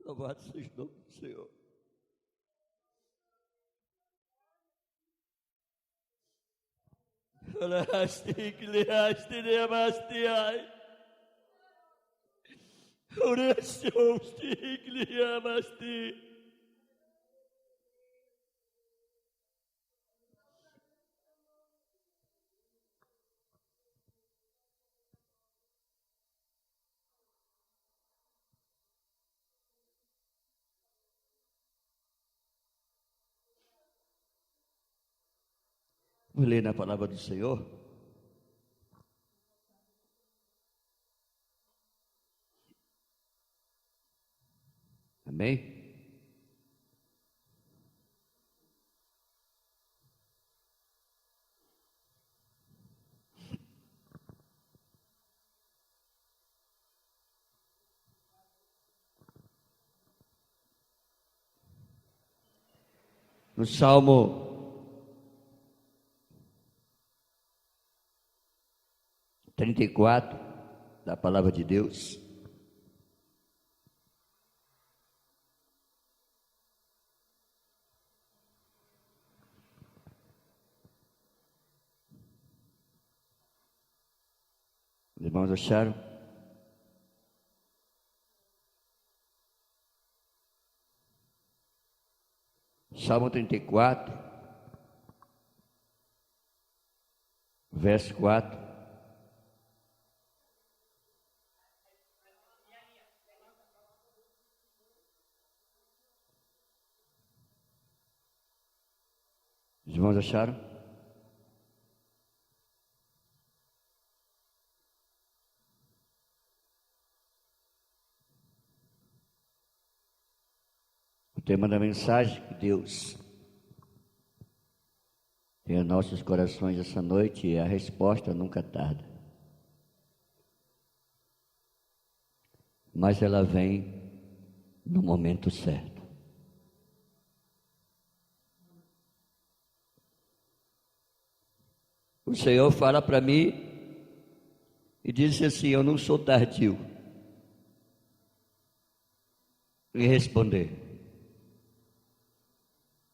Louvado seja o nome do Senhor. Vou ler na palavra do Senhor. Amém? No Salmo 34, da palavra de Deus. Os irmãos acharam? Salmo 34, verso 4. Os irmãos acharam? O tema da mensagem que Deus tem em nossos corações essa noite é: a resposta nunca tarda, mas ela vem no momento certo. O Senhor fala para mim e diz assim: eu não sou tardio em responder.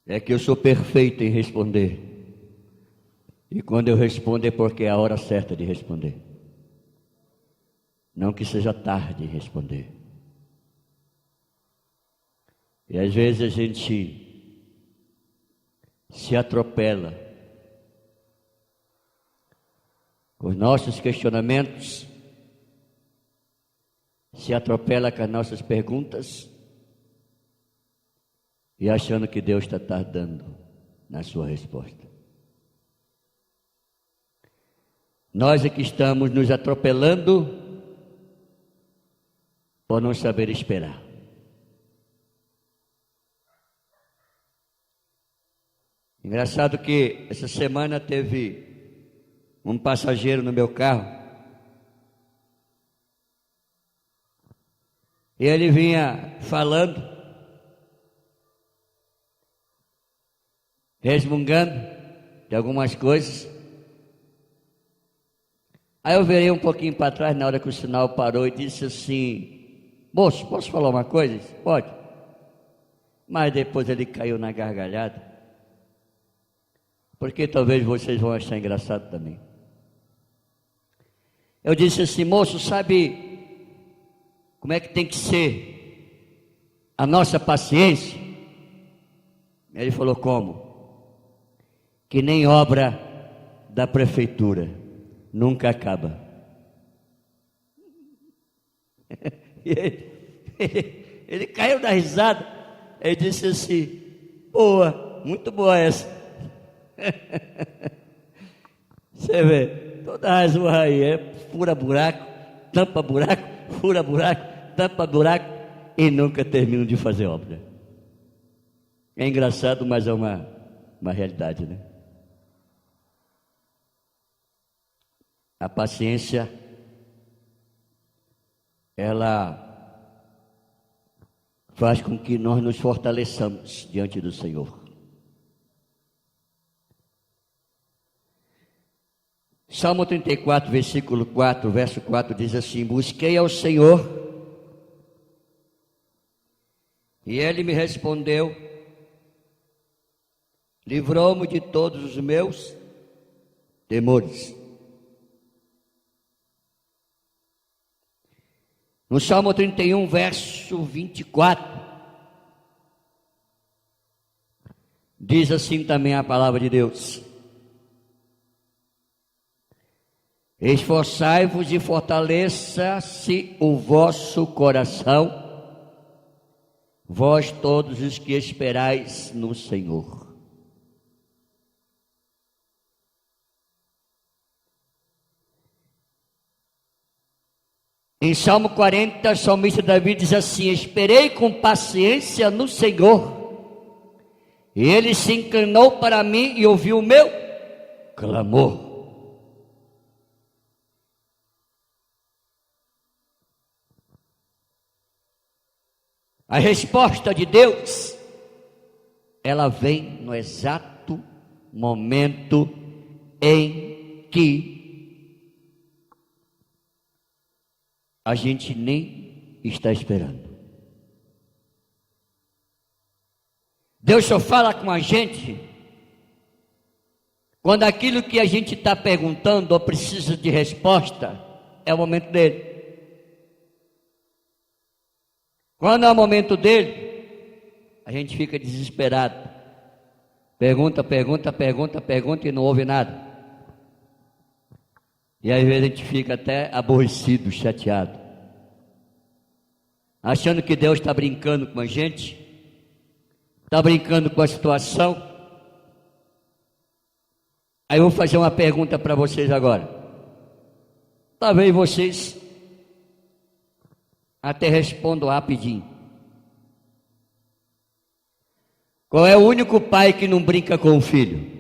É que eu sou perfeito em responder. E quando eu respondo é porque é a hora certa de responder. Não que seja tarde em responder. E às vezes a gente se atropela com os nossos questionamentos, se atropela com as nossas perguntas e achando que Deus está tardando na sua resposta. Nós é que estamos nos atropelando por não saber esperar. Engraçado que essa semana teve um passageiro no meu carro e ele vinha falando, resmungando de algumas coisas. Aí eu virei um pouquinho para trás na hora que o sinal parou e disse assim: moço, posso falar uma coisa? Disse, pode. Mas depois ele caiu na gargalhada, porque talvez vocês vão achar engraçado também. Eu disse assim: moço, sabe como é que tem que ser a nossa paciência? Ele falou: como? Que nem obra da prefeitura, nunca acaba. Ele caiu da risada. Ele disse assim: boa, muito boa essa. Você vê, toda as ruas aí fura buraco, tampa buraco, fura buraco, tampa buraco e nunca terminam de fazer obra. É engraçado, mas é uma realidade, né? A paciência, ela faz com que nós nos fortaleçamos diante do Senhor. Salmo 34, versículo 4, verso 4 diz assim: busquei ao Senhor E ele me respondeu: livrou-me de todos os meus temores. No Salmo 31, verso 24, diz assim também a palavra de Deus: esforçai-vos e fortaleça-se o vosso coração, vós todos os que esperais no Senhor. Em Salmo 40, o salmista Davi diz assim: esperei com paciência no Senhor, e Ele se inclinou para mim e ouviu o meu clamor. A resposta de Deus, ela vem no exato momento em que a gente nem está esperando. Deus só fala com a gente quando aquilo que a gente está perguntando ou precisa de resposta é o momento dele. Quando é o momento dele, a gente fica desesperado. Pergunta e não ouve nada. E às vezes a gente fica até aborrecido, chateado, achando que Deus está brincando com a gente, está brincando com a situação. Aí eu vou fazer uma pergunta para vocês agora. Talvez vocês até respondam rapidinho. Qual é o único pai que não brinca com o filho?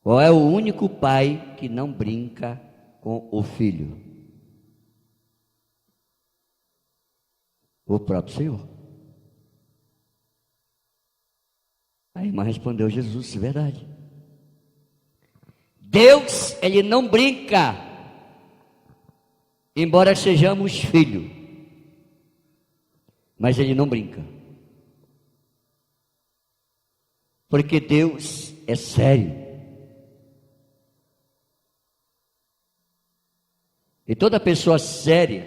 Qual é o único pai que não brinca com o filho? O próprio Senhor. A irmã respondeu: Jesus, verdade. Deus, Ele não brinca, embora sejamos filhos, mas Ele não brinca, porque Deus é sério. E toda pessoa séria,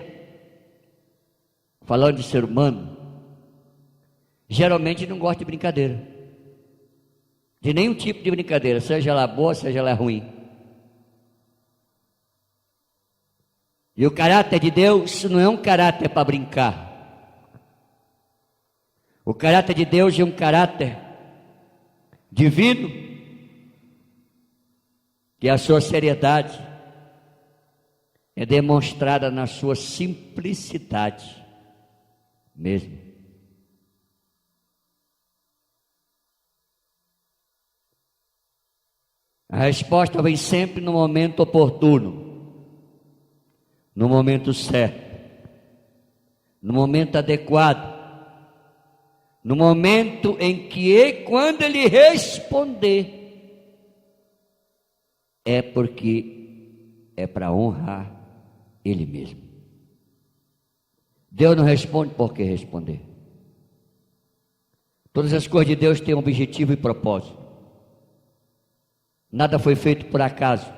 falando de ser humano, geralmente não gosta de brincadeira, de nenhum tipo de brincadeira, seja ela boa, seja ela ruim. E o caráter de Deus não é um caráter para brincar. O caráter de Deus é um caráter divino, que a sua seriedade é demonstrada na sua simplicidade mesmo. A resposta vem sempre no momento oportuno, no momento certo, no momento adequado, no momento em que, quando ele responder, é porque é para honrar Ele mesmo. Deus não responde por que responder. Todas as coisas de Deus têm um objetivo e propósito. Nada foi feito por acaso,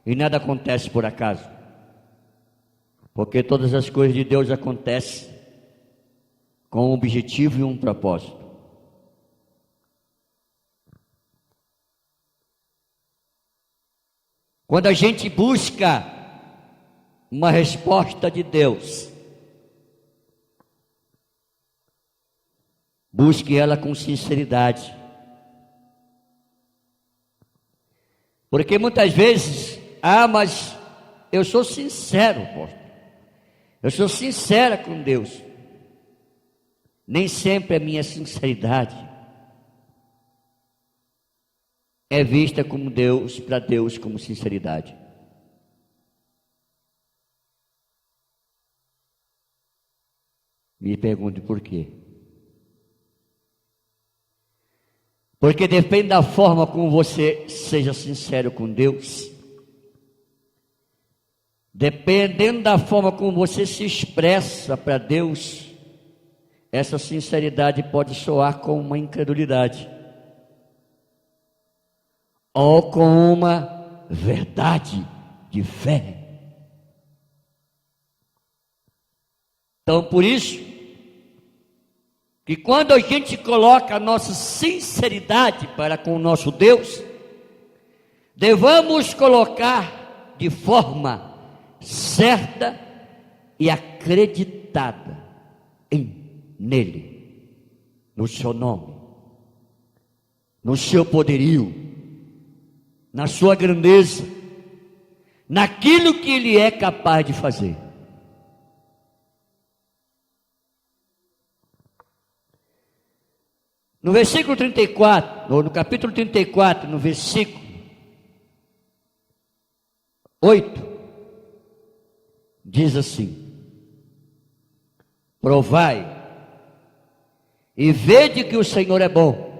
e nada acontece por acaso, porque todas as coisas de Deus acontecem com um objetivo e um propósito. Quando a gente busca uma resposta de Deus, busque ela com sinceridade. Porque muitas vezes, mas eu sou sincero, apóstolo. Eu sou sincera com Deus. Nem sempre a minha sinceridade é vista como Deus, para Deus como sinceridade. Me pergunte por quê. Porque depende da forma como você seja sincero com Deus, dependendo da forma como você se expressa para Deus, essa sinceridade pode soar como uma incredulidade, ou com uma verdade de fé. Então, por isso, que quando a gente coloca a nossa sinceridade para com o nosso Deus, devamos colocar de forma certa e acreditada nele, no seu nome, no seu poderio, na sua grandeza, naquilo que ele é capaz de fazer. No versículo 34, ou no capítulo 34, no versículo 8, diz assim: provai e vede que o Senhor é bom.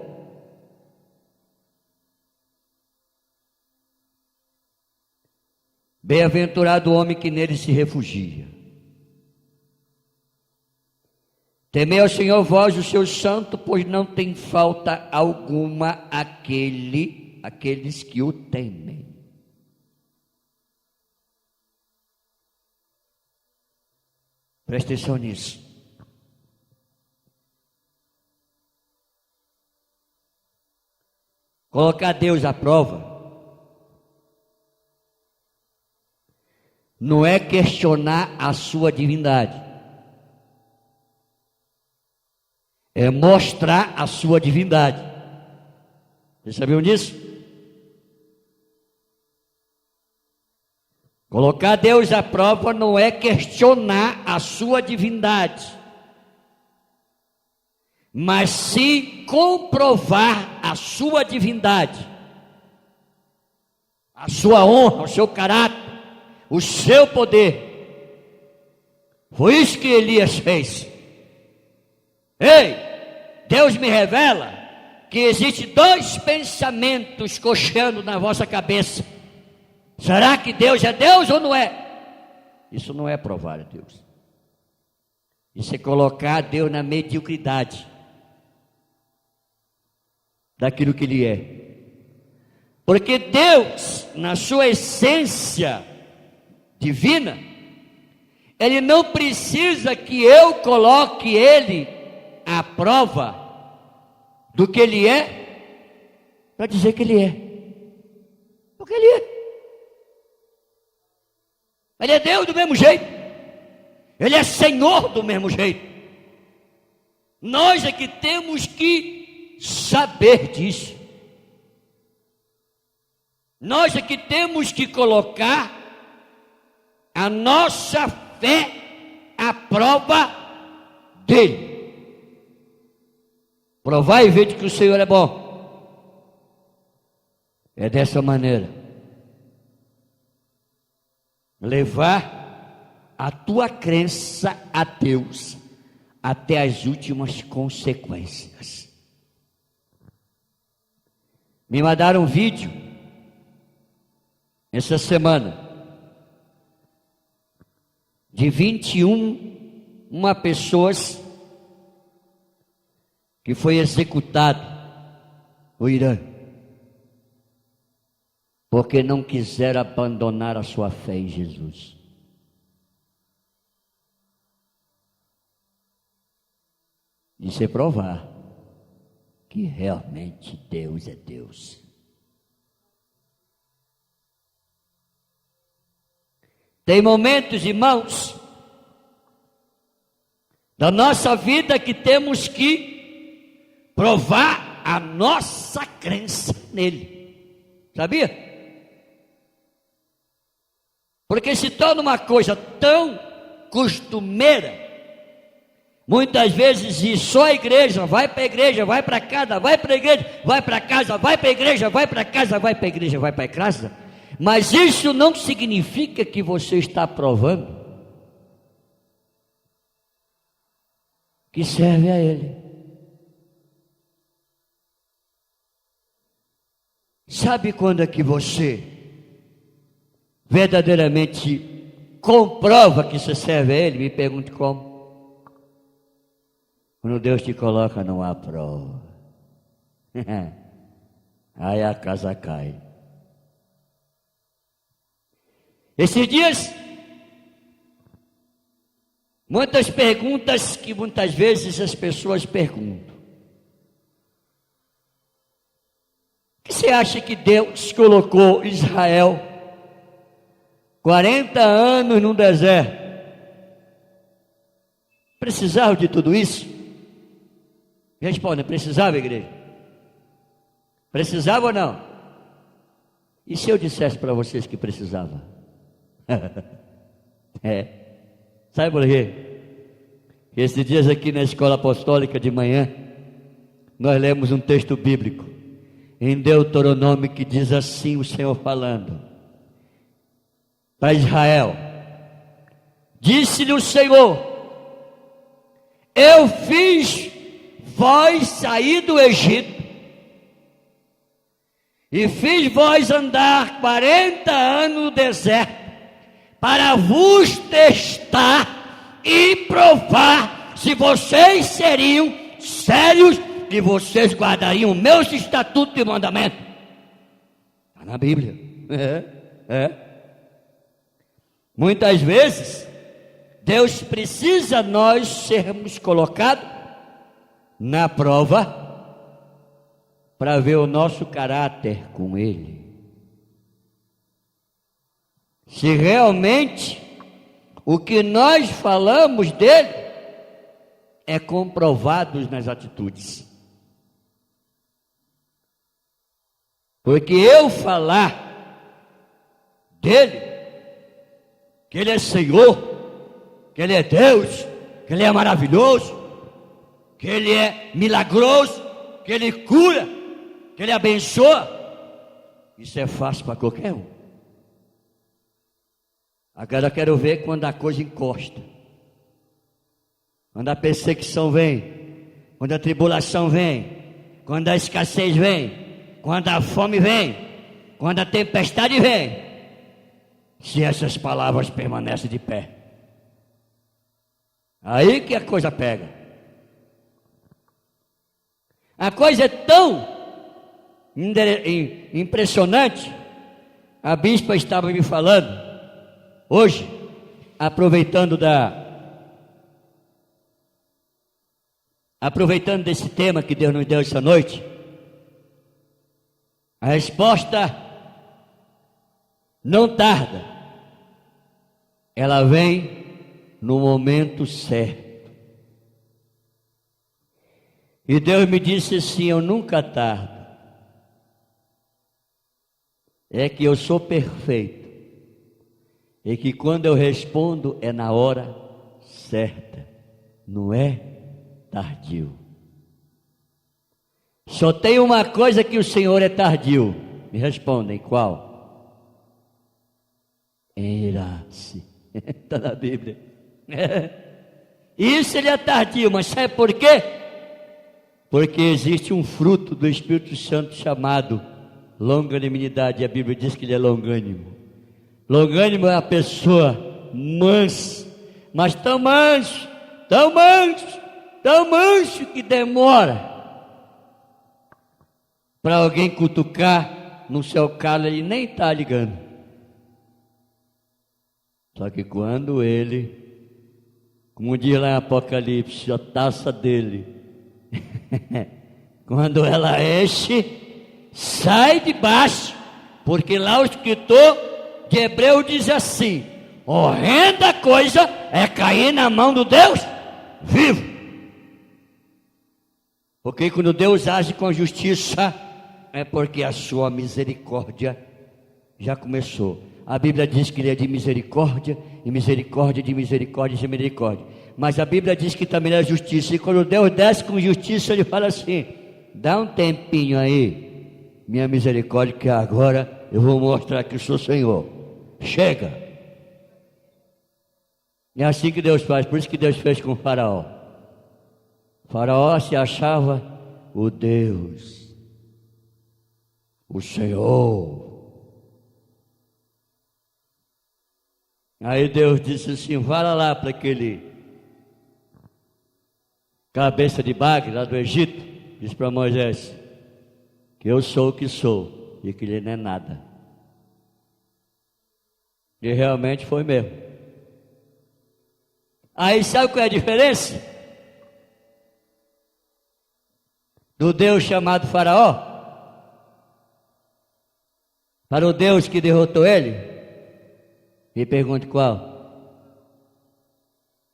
Bem-aventurado o homem que nele se refugia. Temei ao Senhor vós, o seu santo, pois não tem falta alguma aqueles que o temem. Preste atenção nisso. Colocar Deus à prova não é questionar a sua divindade, é mostrar a sua divindade. Vocês sabiam disso? Colocar Deus à prova não é questionar a sua divindade, mas sim comprovar a sua divindade, a sua honra, o seu caráter, o seu poder. Foi isso que Elias fez. Ei, Deus me revela que existe dois pensamentos cocheando na vossa cabeça. Será que Deus é Deus ou não é? Isso não é provar a Deus. Isso é colocar Deus na mediocridade daquilo que Ele é. Porque Deus, na sua essência divina, Ele não precisa que eu coloque Ele à prova do que Ele é, para dizer que Ele é. Porque Ele é. Ele é Deus do mesmo jeito. Ele é Senhor do mesmo jeito. Nós é que temos que saber disso. Nós é que temos que colocar a nossa fé à prova dele. Provar e ver que o Senhor é bom. É dessa maneira. Levar a tua crença a Deus até as últimas consequências. Me mandaram um vídeo essa semana de 21 pessoas que foi executado no Irã, porque não quiseram abandonar a sua fé em Jesus. Isso é provar que realmente Deus é Deus. Tem momentos, irmãos, da nossa vida que temos que provar a nossa crença nele. Sabia? Porque se torna uma coisa tão costumeira, muitas vezes, e só a igreja, vai para a igreja, vai para casa, vai para a igreja, vai para casa, vai para a igreja, vai para casa, vai para a igreja, vai para casa, mas isso não significa que você está provando que serve a Ele. Sabe quando é que você verdadeiramente comprova que você serve a Ele? Me pergunte como. Quando Deus te coloca numa prova. Aí a casa cai. Esses dias, muitas perguntas que muitas vezes as pessoas perguntam. Por que você acha que Deus colocou Israel 40 anos no deserto? Precisava de tudo isso? Responda, precisava, igreja? Precisava ou não? E se eu dissesse para vocês que precisava? Sabe por quê? Esses dias aqui na escola apostólica de manhã, nós lemos um texto bíblico, em Deuteronômio, que diz assim, o Senhor falando para Israel: disse-lhe o Senhor, eu fiz vós sair do Egito, e fiz vós andar 40 anos no deserto, para vos testar e provar se vocês seriam sérios e vocês guardariam os meus estatutos e mandamentos. Está na Bíblia. Muitas vezes, Deus precisa nós sermos colocados na prova para ver o nosso caráter com Ele. Se realmente o que nós falamos dele é comprovado nas atitudes. Porque eu falar dele, que ele é Senhor, que ele é Deus, que ele é maravilhoso, que ele é milagroso, que ele cura, que ele abençoa, isso é fácil para qualquer um. Agora eu quero ver quando a coisa encosta, quando a perseguição vem, quando a tribulação vem, quando a escassez vem, quando a fome vem, quando a tempestade vem, se essas palavras permanecem de pé. Aí que a coisa pega. A coisa é tão impressionante. A bispa estava me falando hoje, aproveitando desse tema que Deus nos deu essa noite, a resposta não tarda, ela vem no momento certo. E Deus me disse assim: eu nunca tardo, é que eu sou perfeito, e que quando eu respondo é na hora certa, não é tardio. Só tem uma coisa que o Senhor é tardio. Me respondem, qual? Irar-se. Está na Bíblia. Isso ele é tardio, mas sabe por quê? Porque existe um fruto do Espírito Santo chamado longanimidade. A Bíblia diz que ele é longânimo. Longânimo é a pessoa mansa, mas tão manso, tão manso, tão manso que demora para alguém cutucar no seu calo, ele nem está ligando. Só que quando ele, como diz lá em Apocalipse, a taça dele, quando ela enche, sai de baixo, porque lá o escritor de Hebreu diz assim: horrenda coisa é cair na mão do Deus vivo. Porque quando Deus age com justiça, é porque a sua misericórdia já começou. A Bíblia diz que ele é de misericórdia, e misericórdia, de misericórdia, de misericórdia. Mas a Bíblia diz que também é justiça. E quando Deus desce com justiça, ele fala assim: dá um tempinho aí, minha misericórdia, que agora eu vou mostrar que eu sou Senhor. Chega. É assim que Deus faz. Por isso que Deus fez com o faraó. O faraó se achava o Deus, o Senhor. Aí Deus disse assim: fala lá para aquele cabeça de bagre lá do Egito, disse para Moisés que eu sou o que sou e que ele não é nada. E realmente foi mesmo. Aí sabe qual é a diferença do Deus chamado Faraó para o Deus que derrotou ele? Me pergunte qual.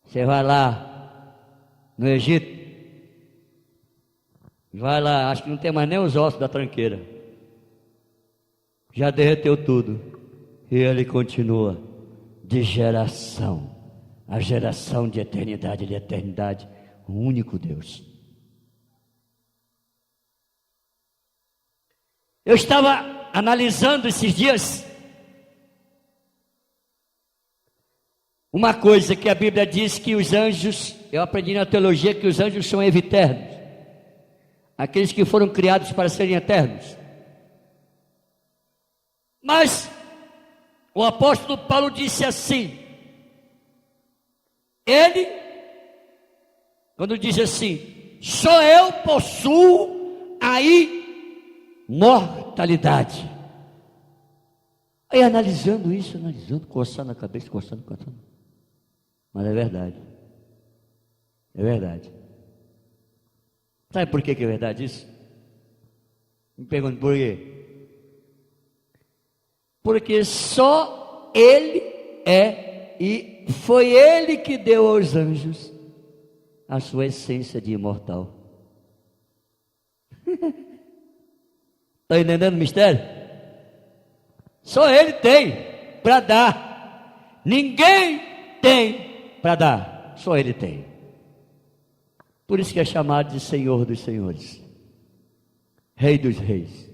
Você vai lá no Egito, vai lá, acho que não tem mais nem os ossos da tranqueira, já derreteu tudo, e ele continua de geração a geração, de eternidade, o único Deus. Eu estava analisando esses dias uma coisa que a Bíblia diz, que os anjos, eu aprendi na teologia que os anjos são eviternos, aqueles que foram criados para serem eternos. Mas o apóstolo Paulo disse assim, ele, quando diz assim, só eu possuo a imortalidade. Aí analisando isso, coçando a cabeça, coçando. Mas é verdade. É verdade. Sabe por que é verdade isso? Me pergunto por quê? Porque só Ele é, e foi Ele que deu aos anjos a sua essência de imortal. Está entendendo o mistério? Só Ele tem para dar. Ninguém tem para dar. Só Ele tem. Por isso que é chamado de Senhor dos Senhores, Rei dos Reis.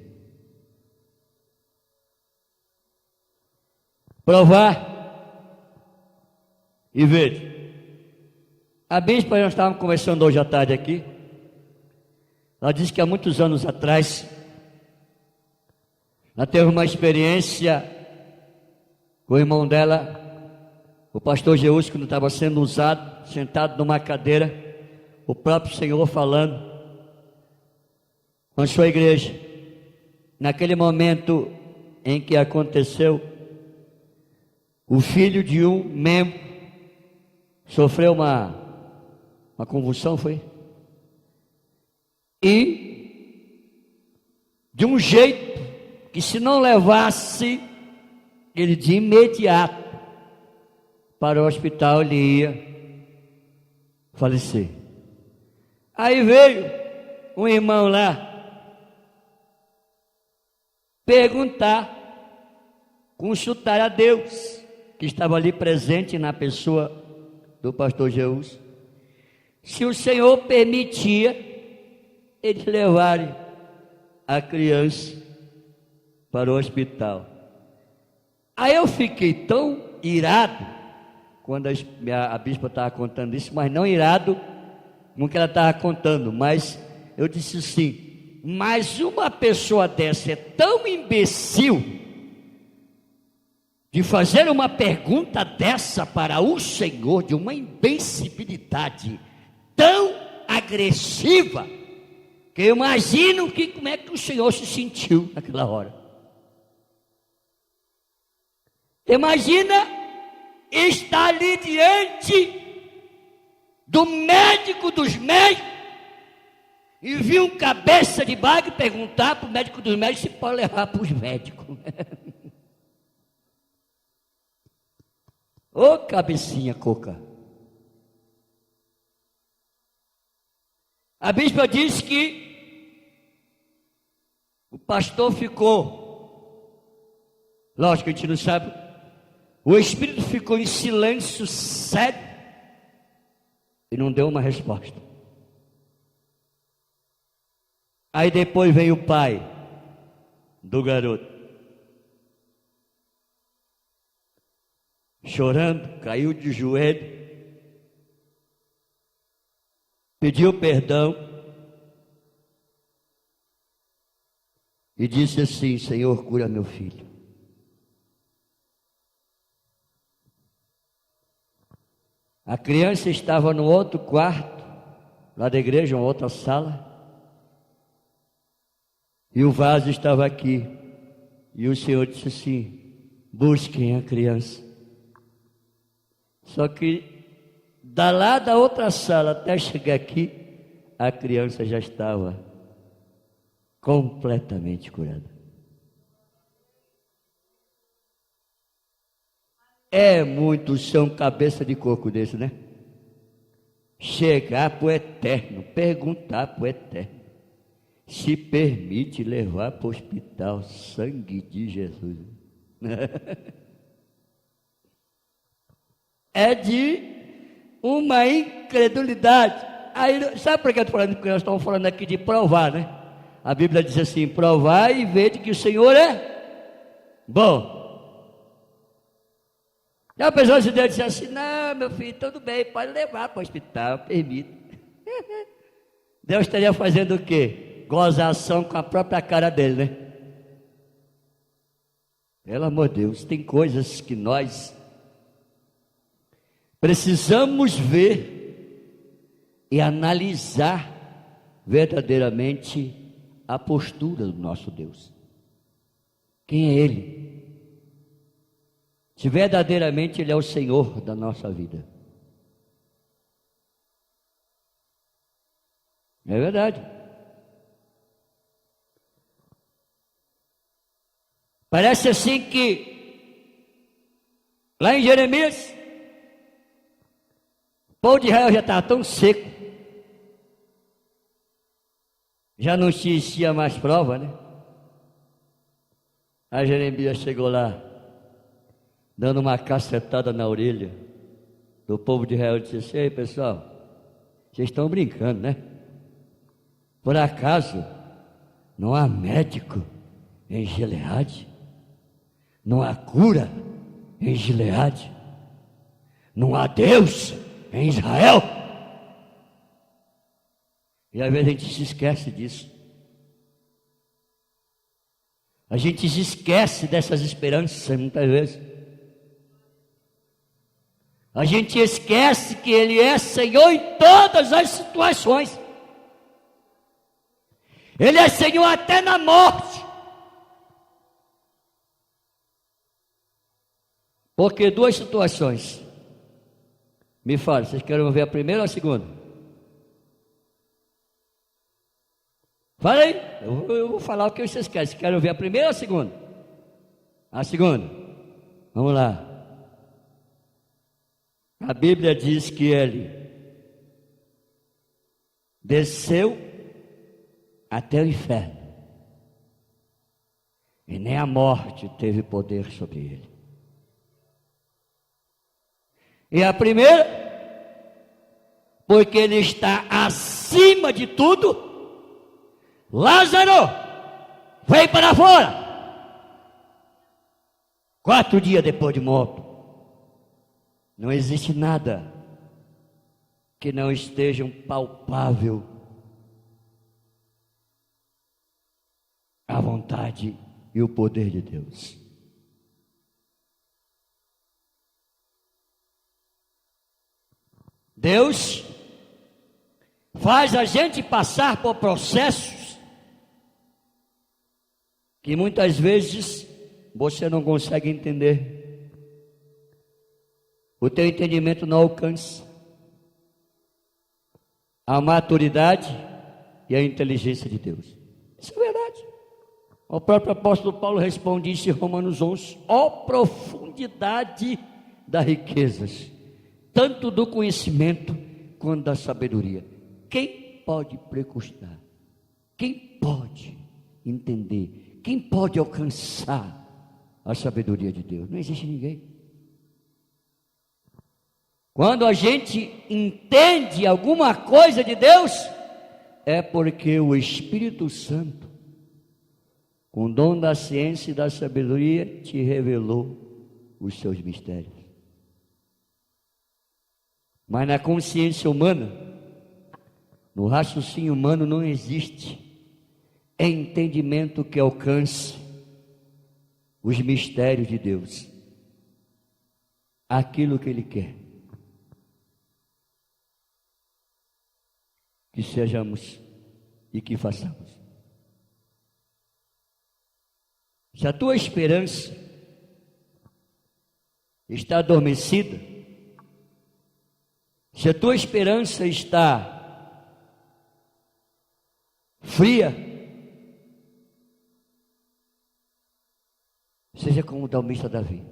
Provar e ver. A bispa, nós estávamos conversando hoje à tarde aqui. Ela disse que há muitos anos atrás ela teve uma experiência com o irmão dela, o pastor Jeús, quando estava sendo usado, sentado numa cadeira, o próprio Senhor falando com a sua igreja. Naquele momento em que aconteceu, o filho de um membro sofreu uma convulsão, foi? E de um jeito que, se não levasse ele de imediato para o hospital, ele ia falecer. Aí veio um irmão lá perguntar, consultar a Deus, que estava ali presente na pessoa do pastor Jeús, se o Senhor permitia eles levarem a criança para o hospital. Aí eu fiquei tão irado quando a bispa estava contando isso, mas não irado como que ela estava contando, mas eu disse assim, mas uma pessoa dessa é tão imbecil de fazer uma pergunta dessa para o Senhor, de uma imbecilidade tão agressiva, que eu imagino como é que o Senhor se sentiu naquela hora. Imagina estar ali diante do médico dos médicos e vir um cabeça de bagre perguntar para o médico dos médicos se pode levar para os médicos. Ô cabecinha coca. A bispa disse que o pastor ficou, lógico que a gente não sabe, o espírito ficou em silêncio sério e não deu uma resposta. Aí depois veio o pai do garoto, chorando, caiu de joelho, pediu perdão e disse assim: Senhor, cura meu filho. A criança estava no outro quarto, lá da igreja, uma outra sala, e o vaso estava aqui. E o Senhor disse assim: busquem a criança. Só que da lá da outra sala até chegar aqui, a criança já estava completamente curada. É muito chão cabeça de coco desse, né? Chegar para o eterno, perguntar para o eterno se permite levar para o hospital. Sangue de Jesus. É de uma incredulidade. Aí, sabe por que eu estou falando? Porque nós estamos falando aqui de provar, né? A Bíblia diz assim: provar e ver que o Senhor é bom. E a pessoa se deve dizer assim: não, meu filho, tudo bem, pode levar para o hospital, permite. Deus estaria fazendo o quê? Gozação com a própria cara dele, né? Pelo amor de Deus, tem coisas que nós precisamos ver e analisar verdadeiramente a postura do nosso Deus. Quem é Ele? Se verdadeiramente Ele é o Senhor da nossa vida. É verdade. Parece assim que lá em Jeremias, o povo de Israel já estava tão seco, já não existia mais prova, né? Aí Jeremias chegou lá, dando uma cacetada na orelha do povo de Israel, e disse assim: ei, pessoal, vocês estão brincando, né? Por acaso não há médico em Gileade? Não há cura em Gileade? Não há Deus em Israel? E às vezes a gente se esquece disso. A gente se esquece dessas esperanças muitas vezes. A gente esquece que Ele é Senhor em todas as situações. Ele é Senhor até na morte. Porque duas situações. Me fala, vocês querem ver a primeira ou a segunda? Fala aí, eu vou falar o que vocês querem. Vocês querem ver a primeira ou a segunda? A segunda. Vamos lá. A Bíblia diz que Ele desceu até o inferno, e nem a morte teve poder sobre Ele. E a primeira, porque Ele está acima de tudo. Lázaro, vem para fora. 4 dias depois de morto. Não existe nada que não esteja palpável à vontade e o poder de Deus. Deus faz a gente passar por processos que muitas vezes você não consegue entender. O teu entendimento não alcança a maturidade e a inteligência de Deus. Isso é verdade. O próprio apóstolo Paulo responde isso em Romanos 11: ó profundidade das riquezas, tanto do conhecimento quanto da sabedoria. Quem pode precustar? Quem pode entender? Quem pode alcançar a sabedoria de Deus? Não existe ninguém. Quando a gente entende alguma coisa de Deus, é porque o Espírito Santo, com o dom da ciência e da sabedoria, te revelou os seus mistérios. Mas na consciência humana, no raciocínio humano, não existe entendimento que alcance os mistérios de Deus, aquilo que Ele quer. que sejamos e que façamos. Se a tua esperança está adormecida, se a tua esperança está fria, seja como o salmista Davi.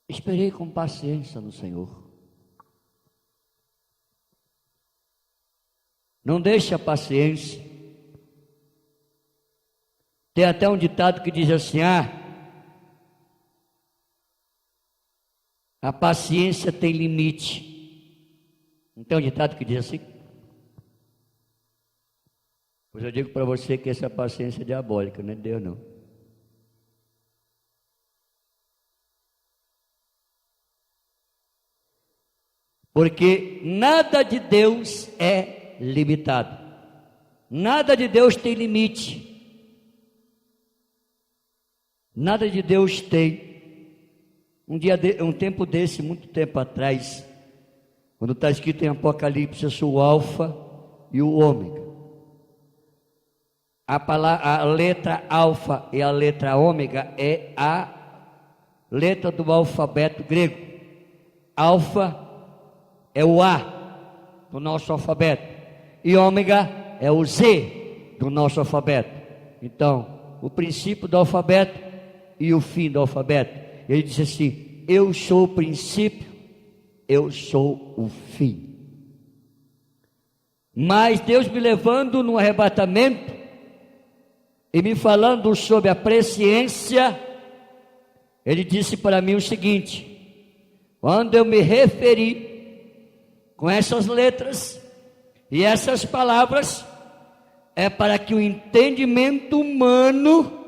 Esperei com paciência no Senhor. Não deixe a paciência. Tem até um ditado que diz assim: a paciência tem limite. Não tem um ditado que diz assim? Pois eu digo para você que essa paciência é diabólica, não é de Deus não. Porque nada de Deus é limitado. Nada de Deus tem limite. Nada de Deus tem. Um tempo desse, muito tempo atrás, quando está escrito em Apocalipse, eu sou o alfa e o ômega. A letra alfa e a letra ômega é a letra do alfabeto grego. Alfa é o A do nosso alfabeto e ômega é o Z do nosso alfabeto. Então, o princípio do alfabeto e o fim do alfabeto. Ele disse assim: eu sou o princípio, eu sou o fim. Mas Deus me levando no arrebatamento e me falando sobre a presciência, Ele disse para mim o seguinte: quando eu me referi com essas letras e essas palavras, é para que o entendimento humano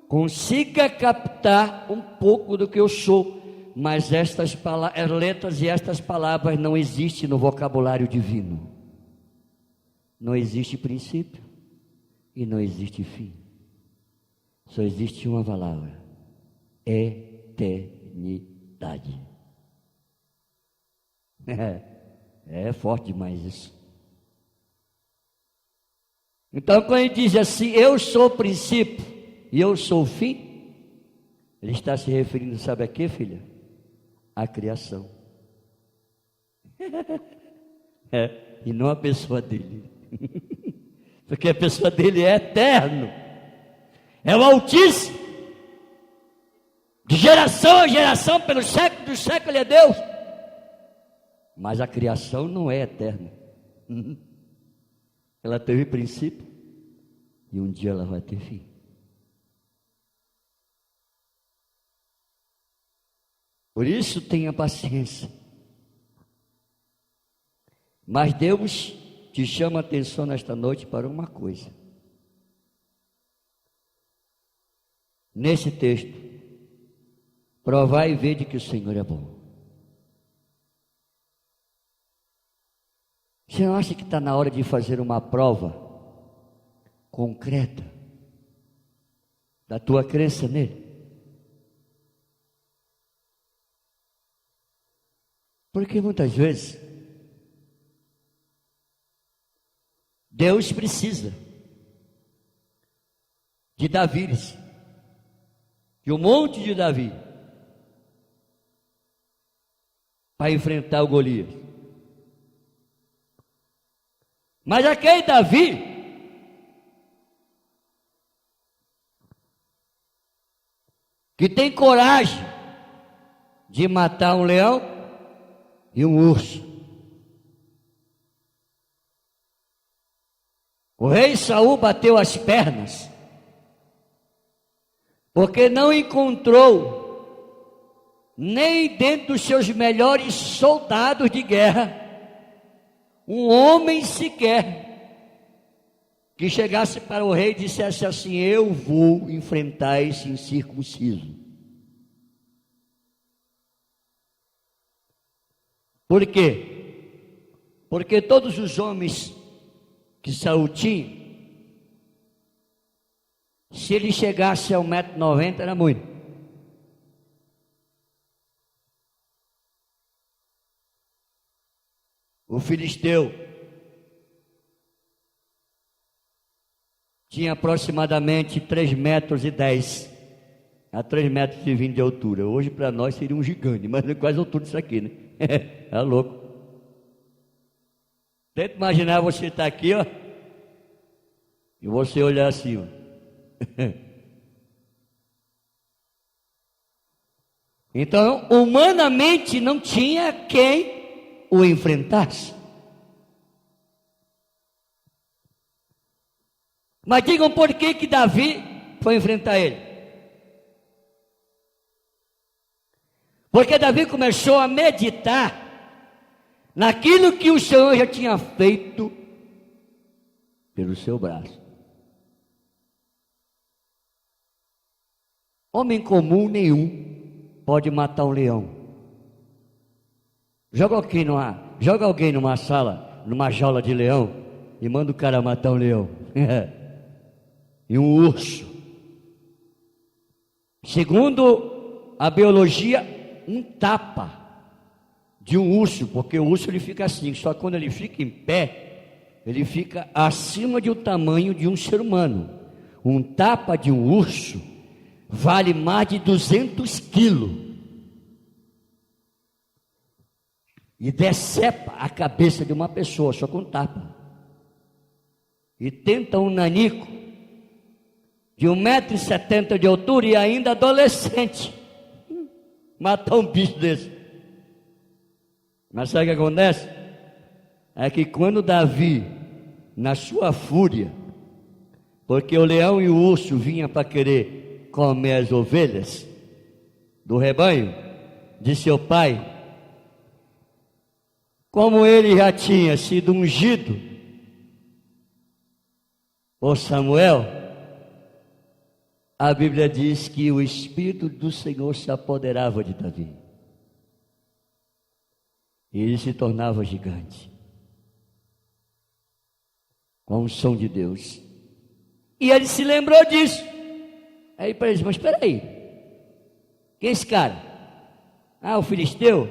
consiga captar um pouco do que eu sou, mas estas letras e estas palavras não existem no vocabulário divino. Não existe princípio e não existe fim. Só existe uma palavra: eternidade. É forte demais isso. Então, quando ele diz assim: eu sou o princípio e eu sou o fim, ele está se referindo, sabe a quê, filha? A criação. E não a pessoa dele. Porque a pessoa dele é eterno, é o Altíssimo, de geração a geração, pelos séculos dos séculos, ele é Deus. Mas a criação não é eterna. Ela teve princípio e um dia ela vai ter fim. Por isso tenha paciência. Mas Deus te chama a atenção nesta noite para uma coisa. Nesse texto, provai e vede que o Senhor é bom. Você não acha que está na hora de fazer uma prova concreta da tua crença nele? Porque muitas vezes Deus precisa de Davíes, de um monte de Davi, para enfrentar o Golias. Mas aquele Davi que tem coragem de matar um leão e um urso. O rei Saul bateu as pernas, porque não encontrou nem dentro dos seus melhores soldados de guerra um homem sequer que chegasse para o rei e dissesse assim: eu vou enfrentar esse incircunciso. Por quê? Porque todos os homens que Saul tinha, se ele chegasse a 1,90 m era muito. O filisteu tinha aproximadamente 3,10 metros a 3,20 metros de altura. Hoje para nós seria um gigante, mas é quase a altura disso aqui, né? É louco. Tenta imaginar você estar aqui, ó, e você olhar assim, ó. Então, humanamente não tinha quem o enfrentasse. Mas digam por que Davi foi enfrentar ele. Porque Davi começou a meditar naquilo que o Senhor já tinha feito pelo seu braço. Homem comum nenhum pode matar um leão. Joga alguém numa sala, numa jaula de leão, e manda o cara matar um leão. E um urso. Segundo a biologia, um tapa de um urso, porque o urso ele fica assim, só quando ele fica em pé, ele fica acima do tamanho de um ser humano. Um tapa de um urso vale mais de 200 quilos e decepa a cabeça de uma pessoa só com tapa. E tenta um nanico de 1,70 m de altura e ainda adolescente matar um bicho desse. Mas sabe o que acontece? É que quando Davi, na sua fúria, porque o leão e o urso vinham para querer comer as ovelhas do rebanho de seu pai, como ele já tinha sido ungido por Samuel, a Bíblia diz que o Espírito do Senhor se apoderava de Davi. E ele se tornava gigante, com a unção de Deus. E ele se lembrou disso. Aí para ele, mas espera aí, quem é esse cara? Ah, o filisteu?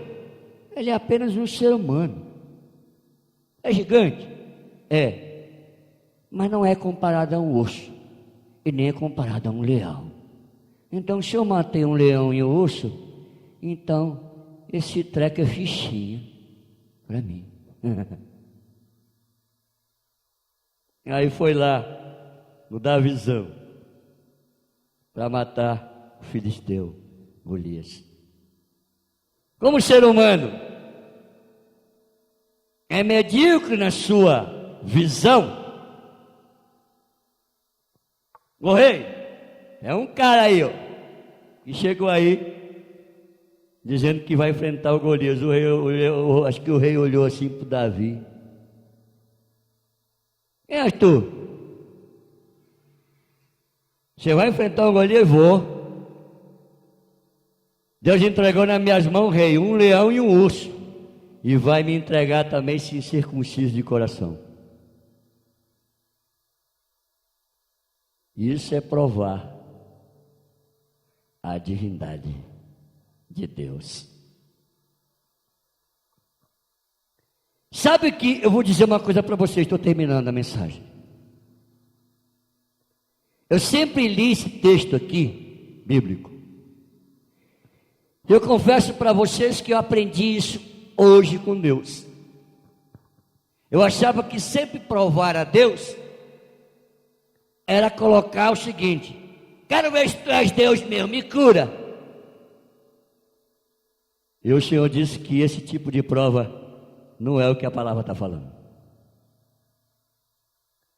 Ele é apenas um ser humano. É gigante? É. Mas não é comparado a um urso. E nem é comparado a um leão. Então, se eu matei um leão e um urso, então esse treco é fichinha para mim. Aí foi lá no Davizão para matar o filisteu Golias. Como ser humano é medíocre na sua visão, o rei é um cara aí, ó, que chegou aí dizendo que vai enfrentar o Golias. Acho que o rei olhou assim para o Davi. Quem és tu? Você vai enfrentar o Golias? Vou. Deus entregou nas minhas mãos, rei, um leão e um urso, e vai me entregar também se circunciso de coração. Isso é provar a divindade de Deus. Sabe que eu vou dizer uma coisa para vocês, estou terminando a mensagem. Eu sempre li esse texto aqui, bíblico. Eu confesso para vocês que eu aprendi isso hoje com Deus. Eu achava que sempre provar a Deus era colocar o seguinte: quero ver se tu és Deus mesmo, me cura. E o Senhor disse que esse tipo de prova não é o que a palavra está falando.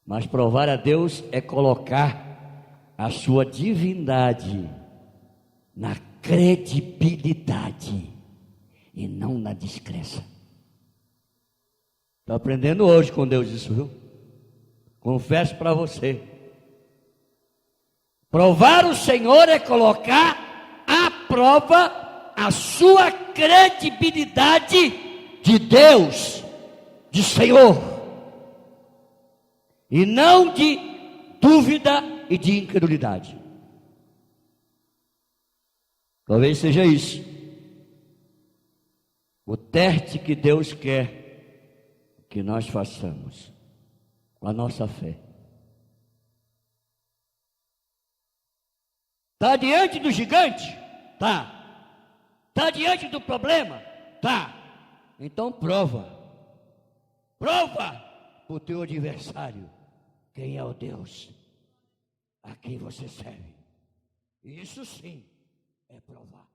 Mas provar a Deus é colocar a sua divindade na credibilidade e não na descrença. Estou aprendendo hoje com Deus isso, viu? Confesso para você. Provar o Senhor é colocar à prova a sua credibilidade de Deus, de Senhor, e não de dúvida e de incredulidade. Talvez seja isso o teste que Deus quer que nós façamos com a nossa fé. Está diante do gigante? Tá. Está diante do problema? Tá. Então prova. Prova para o teu adversário quem é o Deus a quem você serve. Isso sim é provar.